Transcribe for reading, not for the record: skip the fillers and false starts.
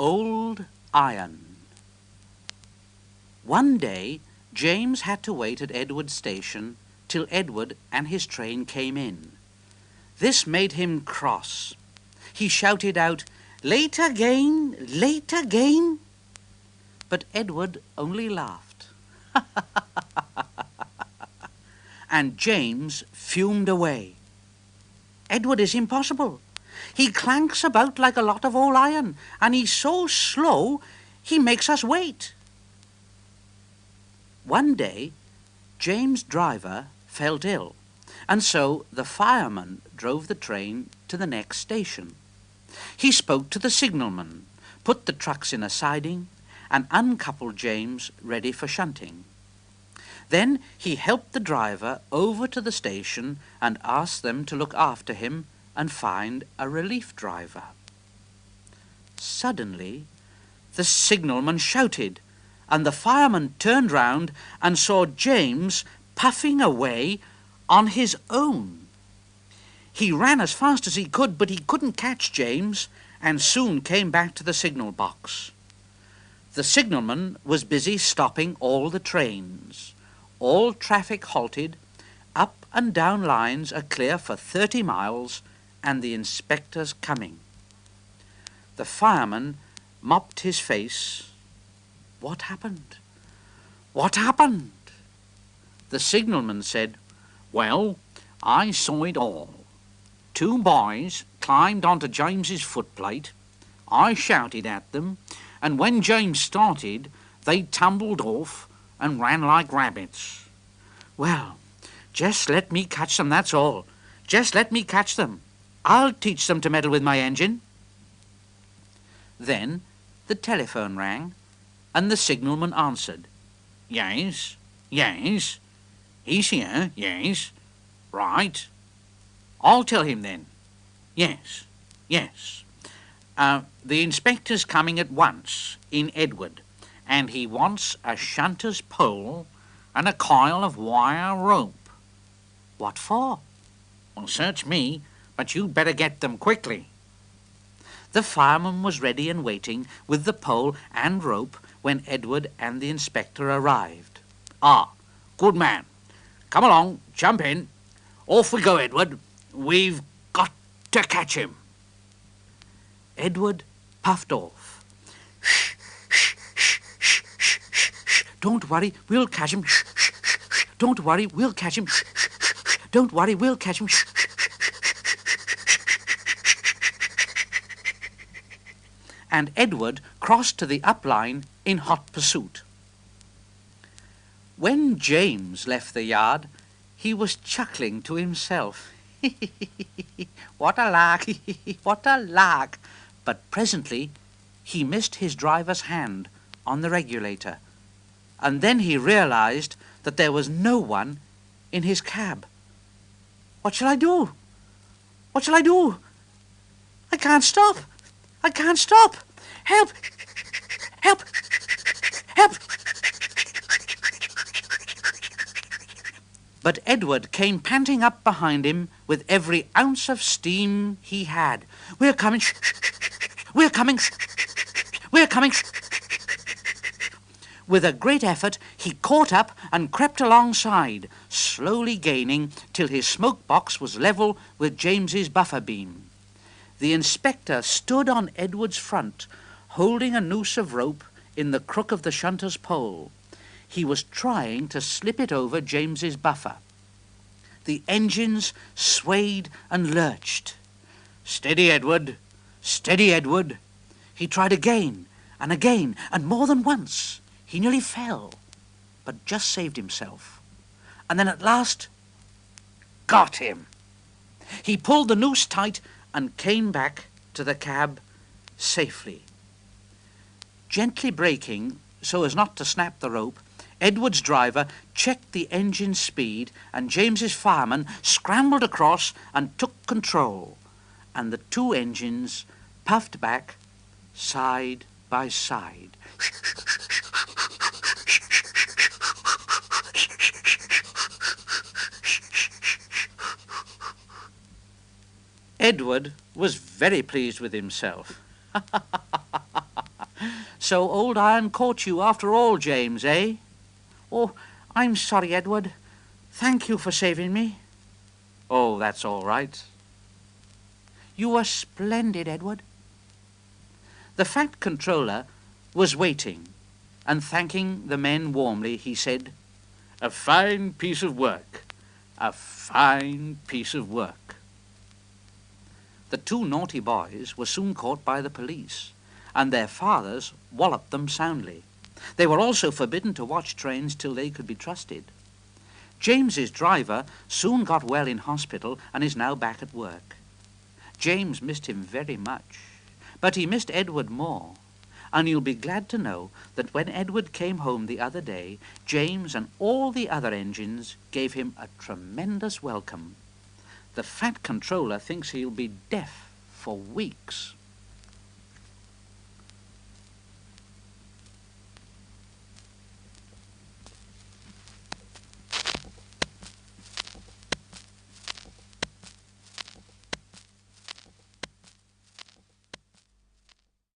Old Iron. One day, James had to wait at Edward's station till Edward and his train came in. This made him cross. He shouted out, "Late again, late again!" But Edward only laughed. And James fumed away. "Edward is impossible. He clanks about like a lot of old iron, and he's so slow he makes us wait." One day, James' driver felt ill, and so the fireman drove the train to the next station. He spoke to the signalman, put the trucks in a siding, and uncoupled James ready for shunting. Then he helped the driver over to the station and asked them to look after him and find a relief driver. Suddenly, the signalman shouted, and the fireman turned round and saw James puffing away on his own. He ran as fast as he could, but he couldn't catch James, and soon came back to the signal box. The signalman was busy stopping all the trains. All traffic halted, up and down lines are clear for 30 miles, and the inspector's coming. The fireman mopped his face. What happened? What happened? The signalman said, "Well, I saw it all. Two boys climbed onto James's footplate. I shouted at them, and when James started, they tumbled off and ran like rabbits. Well, just let me catch them, that's all. Just let me catch them. I'll teach them to meddle with my engine." Then the telephone rang, and the signalman answered. "Yes, yes. He's here, yes. Right. I'll tell him then. Yes, yes. The inspector's coming at once in Edward, and he wants a shunter's pole and a coil of wire rope." "What for?" "Well, search me, but you'd better get them quickly." The fireman was ready and waiting with the pole and rope when Edward and the inspector arrived. "Ah, good man. Come along, jump in. Off we go, Edward. We've got to catch him." Edward puffed off. "Shh, shh, shh, shh, shh, shh, shh. Don't worry, we'll catch him. Shh, shh, shh, shh. Don't worry, we'll catch him. Shh, shh, shh, shh. Don't worry, we'll catch him. Shh, shh, shh, shh, shh." And Edward crossed to the up line in hot pursuit. When James left the yard, he was chuckling to himself. What a lark, what a lark. But presently he missed his driver's hand on the regulator, and then he realized that there was no one in his cab. "What shall I do? What shall I do? I can't stop. I can't stop. Help! Help! Help!" But Edward came panting up behind him with every ounce of steam he had. "We're coming. We're coming. We're coming." With a great effort, he caught up and crept alongside, slowly gaining till his smoke box was level with James's buffer beam. The inspector stood on Edward's front, holding a noose of rope in the crook of the shunter's pole. He was trying to slip it over James's buffer. The engines swayed and lurched. "Steady, Edward! Steady, Edward!" He tried again, and more than once. He nearly fell, but just saved himself. And then at last, got him. He pulled the noose tight and came back to the cab safely. Gently braking so as not to snap the rope, Edward's driver checked the engine's speed, and James's fireman scrambled across and took control, and the two engines puffed back side by side. Edward was very pleased with himself. So old iron caught you after all, James, eh? Oh, I'm sorry, Edward. Thank you for saving me. Oh, that's all right. You were splendid, Edward. The Fat Controller was waiting, and thanking the men warmly, he said, A fine piece of work. A fine piece of work. The two naughty boys were soon caught by the police, and their fathers walloped them soundly. They were also forbidden to watch trains till they could be trusted. James's driver soon got well in hospital and is now back at work. James missed him very much, but he missed Edward more, and you'll be glad to know that when Edward came home the other day, James and all the other engines gave him a tremendous welcome. The Fat Controller thinks he'll be deaf for weeks.